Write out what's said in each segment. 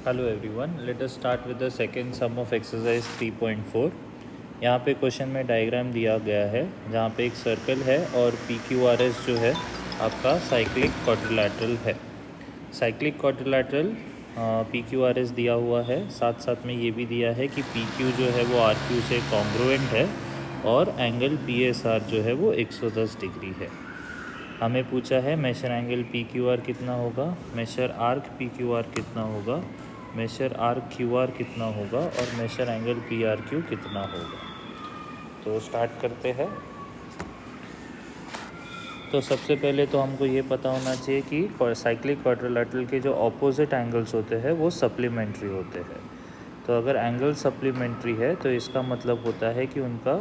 Hello everyone, let us start with the second some of exercise 3.4। यहाँ पे question में diagram दिया गया है जहाँ पे एक सर्कल है और पी क्यू आर एस जो है आपका साइक्लिक क्वाड्रिलैटरल है। Cyclic quadrilateral P Q R S दिया हुआ है, साथ साथ में ये भी दिया है कि पी क्यू जो है वो आर क्यू से कॉन्ग्रुएंट है और एंगल पी एस आर जो है वो 110 डिग्री है। हमें पूछा है measure angle P Q are कितना होगा, measure arc P Q are कितना होगा, मेशर आर्क क्यू आर कितना होगा और measure angle P R Q कितना होगा। तो स्टार्ट करते हैं। तो सबसे पहले तो हमको ये पता होना चाहिए कि साइक्लिक क्वाड्रिलैटरल के जो ऑपोजिट एंगल्स होते हैं वो सप्लीमेंट्री होते हैं। तो अगर एंगल सप्लीमेंट्री है तो इसका मतलब होता है कि उनका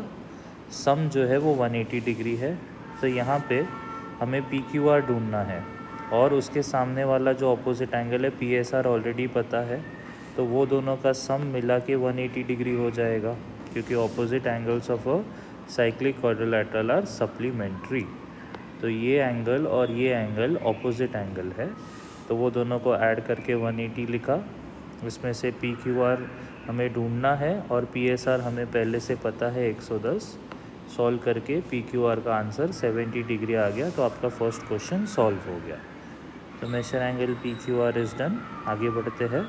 सम जो है वो 180 डिग्री है। तो यहाँ पे हमें पी क्यू आर ढूंढना है और उसके सामने वाला जो अपोजिट एंगल है पी एस आर ऑलरेडी पता है, तो वो दोनों का सम मिला के 180 डिग्री हो जाएगा, क्योंकि opposite angles of a cyclic quadrilateral are supplementary. तो ये एंगल और ये एंगल अपोजिट एंगल है, तो वो दोनों को ऐड करके 180 लिखा। इसमें से पी क्यू आर हमें ढूंढना है और पी एस आर हमें पहले से पता है 110। सॉल्व करके पी क्यू आर का आंसर 70 डिग्री आ गया, तो आपका फर्स्ट क्वेश्चन सॉल्व हो गया। तो measure angle P Q are is done. आगे बढ़ते हैं।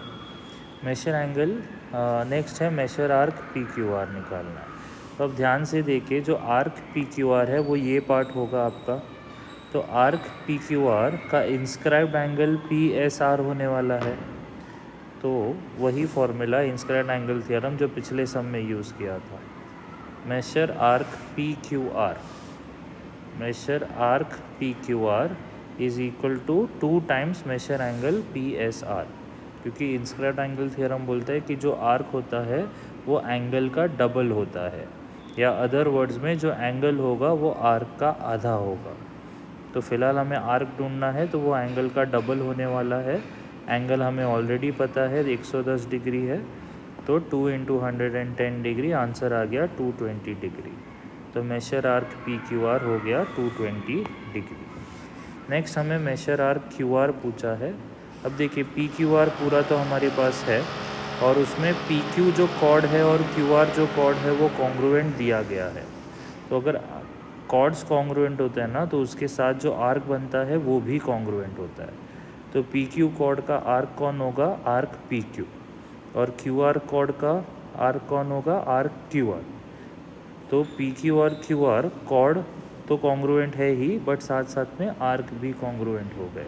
मेशर एंगल नेक्स्ट है measure arc P Q are निकालना है। तो अब ध्यान से देखिए, जो आर्क पी क्यू आर है वो ये पार्ट होगा आपका। तो आर्क पी क्यू आर का inscribed angle P S are होने वाला है। तो वही फॉर्मूला इंस्क्राइब्ड एंगल थ्योरम जो पिछले सम में यूज़ किया था। Measure arc P Q R, measure arc P Q R is equal to 2 times measure angle P S R, क्योंकि इंस्क्राइब्ड एंगल थ्योरम बोलता है कि जो आर्क होता है वो एंगल का डबल होता है, या अदर वर्ड्स में जो एंगल होगा वो आर्क का आधा होगा। तो फिलहाल हमें आर्क ढूंढना है, तो वो एंगल का डबल होने वाला है। एंगल हमें ऑलरेडी पता है 110 डिग्री है, तो 2 इंटू 110 डिग्री, आंसर आ गया 220 डिग्री। तो measure arc P Q are हो गया 220 डिग्री। नेक्स्ट हमें मेशर आर्क क्यू आर पूछा है। अब देखिए पी क्यू आर पूरा तो हमारे पास है और उसमें पी क्यू जो कॉर्ड है और क्यू आर जो कॉर्ड है वो कॉन्ग्रुएंट दिया गया है। तो अगर कॉर्ड्स कॉन्ग्रुएंट होता है ना, तो उसके साथ जो आर्क बनता है वो भी कॉन्ग्रुएंट होता है। तो पी क्यू कॉर्ड का आर्क कौन होगा? Arc P Q. और क्यू आर कॉर्ड का आर्क कौन होगा? Arc Q R. तो पी क्यू और क्यू आर कॉर्ड तो कॉन्ग्रुएंट है ही, बट साथ साथ में आर्क भी कॉन्ग्रुएंट हो गए।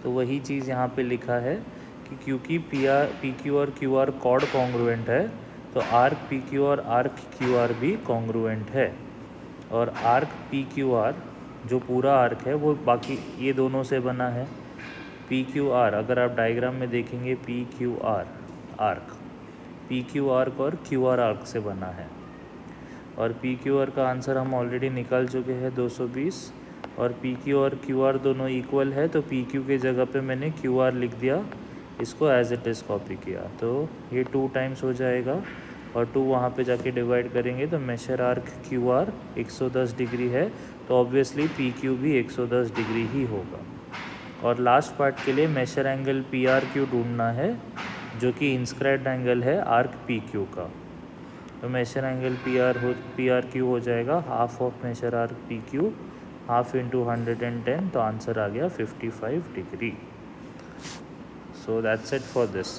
तो वही चीज़ यहाँ पे लिखा है कि क्योंकि पी क्यू और क्यू आर कॉर्ड कॉन्ग्रुएंट है, तो आर्क पी क्यू और आर्क क्यू आर भी कॉन्ग्रुएंट है। और आर्क पी क्यू आर जो पूरा आर्क है वो बाकी ये दोनों से बना है। पी क्यू आर अगर आप डायग्राम में देखेंगे, P Q are arc, P Q arc और क्यू आर आर्क से बना है। और पी क्यू आर का आंसर हम ऑलरेडी निकाल चुके हैं 220। और पी क्यू और क्यू आर दोनों इक्वल है, तो पी क्यू के जगह पे मैंने क्यू आर लिख दिया, इसको एज इट इज़ कॉपी किया। तो ये 2 टाइम्स हो जाएगा और 2 वहाँ पे जाके डिवाइड करेंगे, तो measure arc Q R 110 degree है, तो ऑब्वियसली पी क्यू भी 110 डिग्री ही होगा। और लास्ट पार्ट के लिए measure angle P R Q ढूंढना है, जो कि इंस्क्राइब्ड एंगल है आर्क पी क्यू का। तो measure angle P R Q हो जाएगा half of measure arc P Q, half into 110, तो आंसर आ गया 55 degree. So that's it for this.